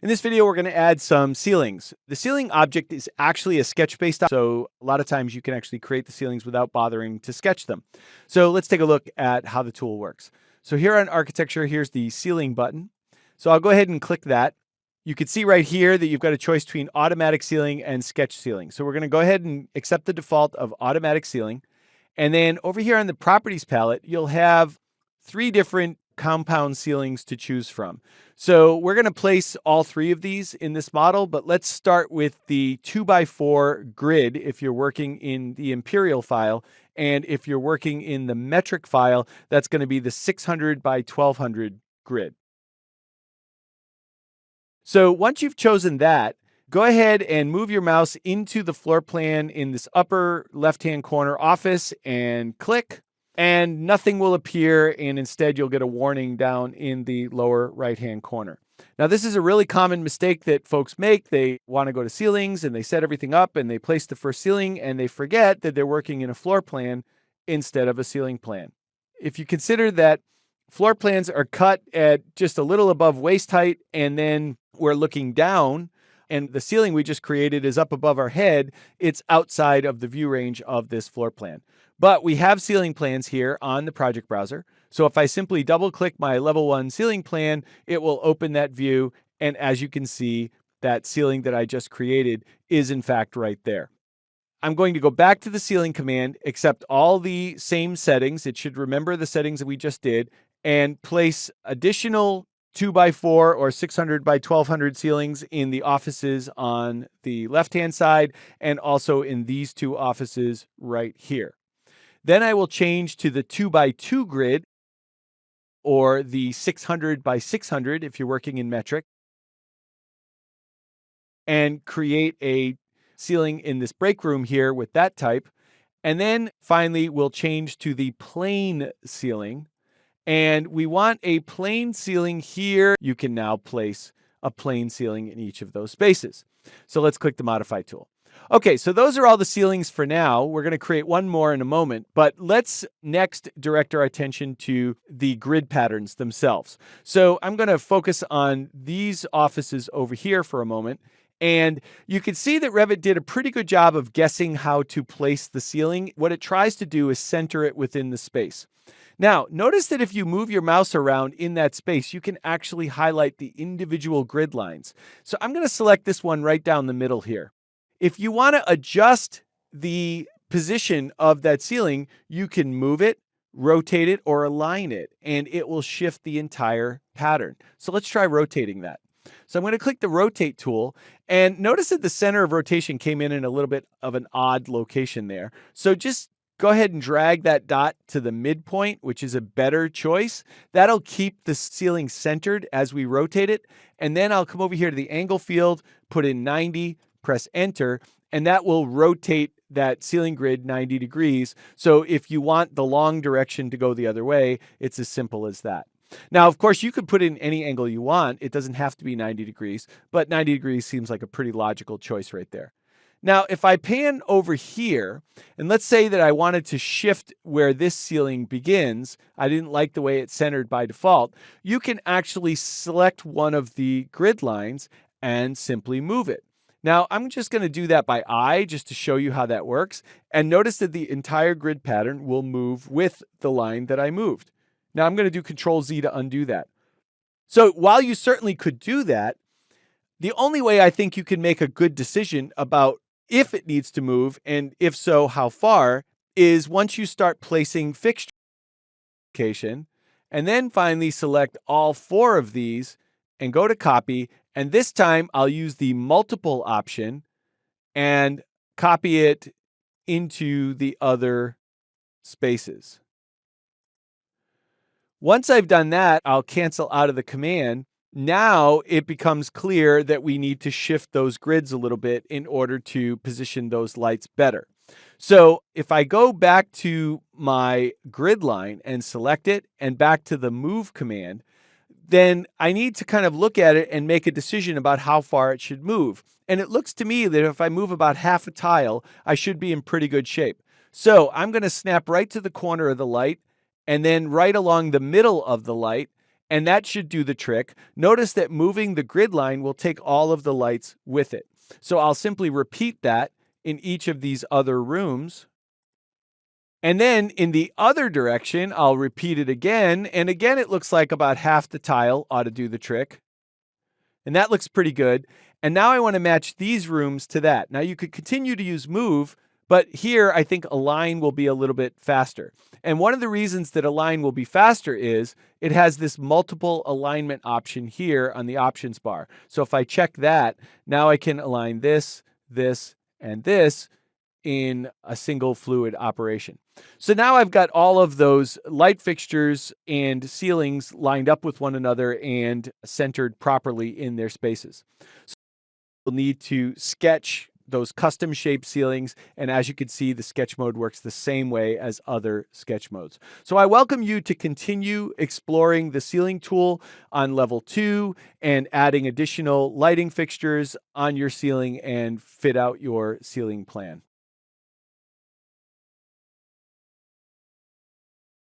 In this video, we're going to add some ceilings. The ceiling object is actually a sketch-based object, so a lot of times you can actually create the ceilings without bothering to sketch them. So let's take a look at how the tool works. So here on architecture, here's the ceiling button. So I'll go ahead and click that. You can see right here that you've got a choice between automatic ceiling and sketch ceiling. So we're going to go ahead and accept the default of automatic ceiling. And then over here on the properties palette, you'll have 3 different compound ceilings to choose from. So we're going to place all 3 of these in this model, but let's start with the 2x4 grid if you're working in the Imperial file. And if you're working in the metric file, that's going to be the 600 by 1200 grid. So once you've chosen that, go ahead and move your mouse into the floor plan in this upper left-hand corner office and click, and nothing will appear, and instead you'll get a warning down in the lower right-hand corner. Now, this is a really common mistake that folks make. They want to go to ceilings and they set everything up and they place the first ceiling and they forget that they're working in a floor plan instead of a ceiling plan. If you consider that floor plans are cut at just a little above waist height and then we're looking down and the ceiling we just created is up above our head, it's outside of the view range of this floor plan. But we have ceiling plans here on the project browser. So if I simply double click my level 1 ceiling plan, it will open that view. And as you can see, that ceiling that I just created is in fact right there. I'm going to go back to the ceiling command, accept all the same settings. It should remember the settings that we just did and place additional 2x4 or 600 by 1200 ceilings in the offices on the left-hand side and also in these 2 offices right here. Then I will change to the 2x2 grid or the 600 by 600 if you're working in metric and create a ceiling in this break room here with that type. And then finally, we'll change to the plane ceiling. And we want a plane ceiling here. You can now place a plane ceiling in each of those spaces. So let's click the Modify tool. Okay, so those are all the ceilings for now. We're going to create one more in a moment, but let's next direct our attention to the grid patterns themselves. So I'm going to focus on these offices over here for a moment. And you can see that Revit did a pretty good job of guessing how to place the ceiling. What it tries to do is center it within the space. Now, notice that if you move your mouse around in that space, you can actually highlight the individual grid lines. So I'm going to select this one right down the middle here. If you want to adjust the position of that ceiling, you can move it, rotate it, or align it, and it will shift the entire pattern. So let's try rotating that. So I'm going to click the Rotate tool, and notice that the center of rotation came in a little bit of an odd location there. So just go ahead and drag that dot to the midpoint, which is a better choice. That'll keep the ceiling centered as we rotate it. And then I'll come over here to the angle field, put in 90, press enter, and that will rotate that ceiling grid 90 degrees. So if you want the long direction to go the other way, it's as simple as that. Now, of course, you could put in any angle you want. It doesn't have to be 90 degrees, but 90 degrees seems like a pretty logical choice right there. Now, if I pan over here, and let's say that I wanted to shift where this ceiling begins, I didn't like the way it's centered by default, you can actually select one of the grid lines and simply move it. Now, I'm just going to do that by eye just to show you how that works. And notice that the entire grid pattern will move with the line that I moved. Now, I'm going to do Control Z to undo that. So while you certainly could do that, the only way I think you can make a good decision about if it needs to move, and if so, how far, is once you start placing fixture location, and then finally select all 4 of these and go to Copy. And this time I'll use the multiple option and copy it into the other spaces. Once I've done that, I'll cancel out of the command. Now it becomes clear that we need to shift those grids a little bit in order to position those lights better. So if I go back to my grid line and select it and back to the move command, then I need to kind of look at it and make a decision about how far it should move. And it looks to me that if I move about half a tile, I should be in pretty good shape. So I'm going to snap right to the corner of the light and then right along the middle of the light and that should do the trick. Notice that moving the grid line will take all of the lights with it. So I'll simply repeat that in each of these other rooms. And then in the other direction, I'll repeat it again. And again, it looks like about half the tile ought to do the trick. And that looks pretty good. And now I want to match these rooms to that. Now you could continue to use move, but here I think align will be a little bit faster. And one of the reasons that align will be faster is it has this multiple alignment option here on the options bar. So if I check that, now I can align this, this, and this in a single fluid operation. So now I've got all of those light fixtures and ceilings lined up with one another and centered properly in their spaces. So we'll need to sketch those custom shaped ceilings. And as you can see, the sketch mode works the same way as other sketch modes. So I welcome you to continue exploring the ceiling tool on level 2 and adding additional lighting fixtures on your ceiling and fit out your ceiling plan.